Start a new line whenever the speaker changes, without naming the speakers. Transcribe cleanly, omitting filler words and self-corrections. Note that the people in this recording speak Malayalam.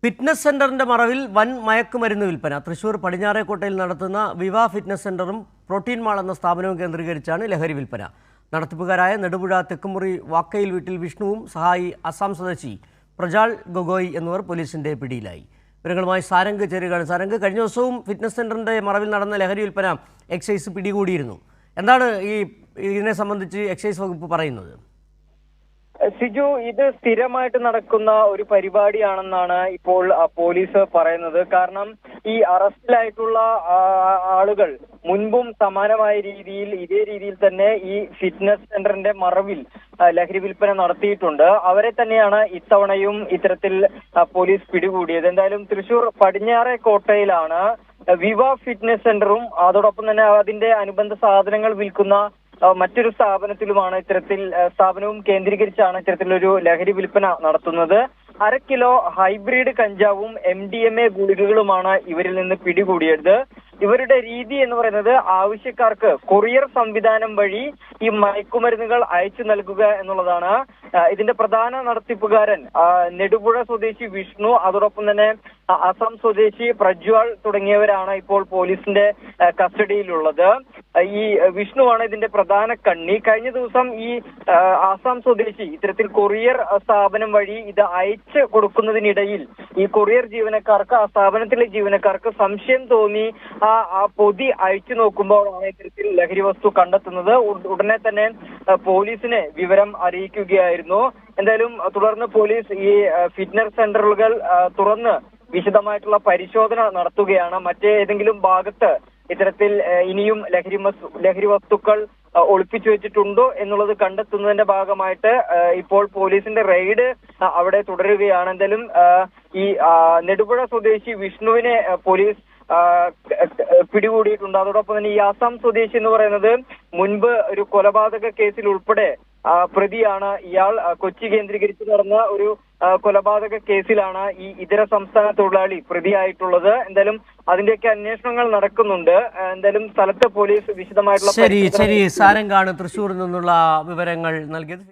ഫിറ്റ്നസ് സെന്ററിന്റെ മറവിൽ വൻ മയക്കുമരുന്ന് വിൽപ്പന. തൃശൂർ പടിഞ്ഞാറേക്കോട്ടയിൽ നടത്തുന്ന വിവ ഫിറ്റ്നസ് സെന്ററും പ്രോട്ടീൻ മാൾ എന്ന സ്ഥാപനവും കേന്ദ്രീകരിച്ചാണ് ലഹരി വിൽപ്പന. നടത്തിപ്പുകാരായ നെടുപുഴ തെക്കുമുറി വാക്കയിൽ വീട്ടിൽ വിഷ്ണുവും സഹായി അസം സ്വദേശി പ്രജാൾ ഗൊഗോയ് എന്നിവർ പോലീസിന്റെ പിടിയിലായി. വിവരങ്ങളുമായി സാരംഗ് ചേരുകയാണ്. സാരംഗ്, കഴിഞ്ഞ ദിവസവും ഫിറ്റ്നസ് സെന്ററിന്റെ മറവിൽ നടന്ന ലഹരി വിൽപ്പന എക്സൈസ് പിടികൂടിയിരുന്നു. എന്താണ് ഇതിനെ സംബന്ധിച്ച് എക്സൈസ് വകുപ്പ് പറയുന്നത്?
സിജു, ഇത് സ്ഥിരമായിട്ട് നടക്കുന്ന ഒരു പരിപാടിയാണെന്നാണ് ഇപ്പോൾ പോലീസ് പറയുന്നത്. കാരണം ഈ അറസ്റ്റിലായിട്ടുള്ള ആളുകൾ മുൻപും സമാനമായ രീതിയിൽ ഇതേ രീതിയിൽ തന്നെ ഈ ഫിറ്റ്നസ് സെന്ററിന്റെ മറവിൽ ലഹരി വിൽപ്പന നടത്തിയിട്ടുണ്ട്. അവരെ തന്നെയാണ് ഇത്തവണയും ഇത്തരത്തിൽ പോലീസ് പിടികൂടിയത്. എന്തായാലും തൃശൂർ പടിഞ്ഞാറേക്കോട്ടയിലാണ് വിവ ഫിറ്റ്നസ് സെന്ററും അതോടൊപ്പം തന്നെ അതിന്റെ അനുബന്ധ സാധനങ്ങൾ വിൽക്കുന്ന മറ്റൊരു സ്ഥാപനത്തിലുമാണ് സ്ഥാപനവും കേന്ദ്രീകരിച്ചാണ് ഇത്തരത്തിലൊരു ലഹരി വിൽപ്പന നടത്തുന്നത്. 1/2 കിലോ ഹൈബ്രിഡ് കഞ്ചാവും MDMA ഗുളികകളുമാണ് ഇവരിൽ നിന്ന് പിടികൂടിയത്. ഇവരുടെ രീതി എന്ന് പറയുന്നത് ആവശ്യക്കാർക്ക് കൊറിയർ സംവിധാനം വഴി ഈ മയക്കുമരുന്നുകൾ അയച്ചു നൽകുക എന്നുള്ളതാണ്. ഇതിന്റെ പ്രധാന നടത്തിപ്പുകാരൻ നെടുപുഴ സ്വദേശി വിഷ്ണു, അതോടൊപ്പം തന്നെ അസം സ്വദേശി പ്രജ്വാൾ തുടങ്ങിയവരാണ് ഇപ്പോൾ പോലീസിന്റെ കസ്റ്റഡിയിലുള്ളത്. ഈ വിഷ്ണുവാണ് ഇതിന്റെ പ്രധാന കണ്ണി. കഴിഞ്ഞ ദിവസം ഈ ആസാം സ്വദേശി ഇത്തരത്തിൽ കൊറിയർ സ്ഥാപനം വഴി ഇത് അയച്ചു കൊടുക്കുന്നതിനിടയിൽ ഈ കൊറിയർ ജീവനക്കാർക്ക്, ആ സ്ഥാപനത്തിലെ ജീവനക്കാർക്ക് സംശയം തോന്നി ആ പൊതി അയച്ചു നോക്കുമ്പോഴാണ് ഇത്തരത്തിൽ ലഹരി വസ്തു കണ്ടെത്തുന്നത്. ഉടനെ തന്നെ പോലീസിനെ വിവരം അറിയിക്കുകയായിരുന്നു. എന്തായാലും തുടർന്ന് പോലീസ് ഈ ഫിറ്റ്നസ് സെന്ററുകൾ തുറന്ന് വിശദമായിട്ടുള്ള പരിശോധന നടത്തുകയാണ്. മറ്റേതെങ്കിലും ഭാഗത്ത് ഇത്തരത്തിൽ ഇനിയും ലഹരി വസ്തുക്കൾ ഒളിപ്പിച്ചു വെച്ചിട്ടുണ്ടോ എന്നുള്ളത് കണ്ടെത്തുന്നതിന്റെ ഭാഗമായിട്ട് ഇപ്പോൾ പോലീസിന്റെ റെയ്ഡ് അവിടെ തുടരുകയാണ്. എന്തായാലും ഈ നെടുപുഴ സ്വദേശി വിഷ്ണുവിനെ പോലീസ് പിടികൂടിയിട്ടുണ്ട്. അതോടൊപ്പം തന്നെ ഈ ആസാം സ്വദേശി എന്ന് പറയുന്നത് മുൻപ് ഒരു കൊലപാതക കേസിൽ ഉൾപ്പെടെ പ്രതിയാണ്. ഇയാൾ കൊച്ചി കേന്ദ്രീകരിച്ച് നടന്ന ഒരു കൊലപാതക കേസിലാണ് ഈ ഇതര സംസ്ഥാന തൊഴിലാളി പ്രതിയായിട്ടുള്ളത്. എന്തായാലും അതിന്റെയൊക്കെ അന്വേഷണങ്ങൾ നടക്കുന്നുണ്ട്. എന്തായാലും സ്ഥലത്ത് പോലീസ് വിശദമായിട്ടുള്ള
ശരി സാരംഗാണ് തൃശ്ശൂരിൽ നിന്നുള്ള വിവരങ്ങൾ നൽകിയത്.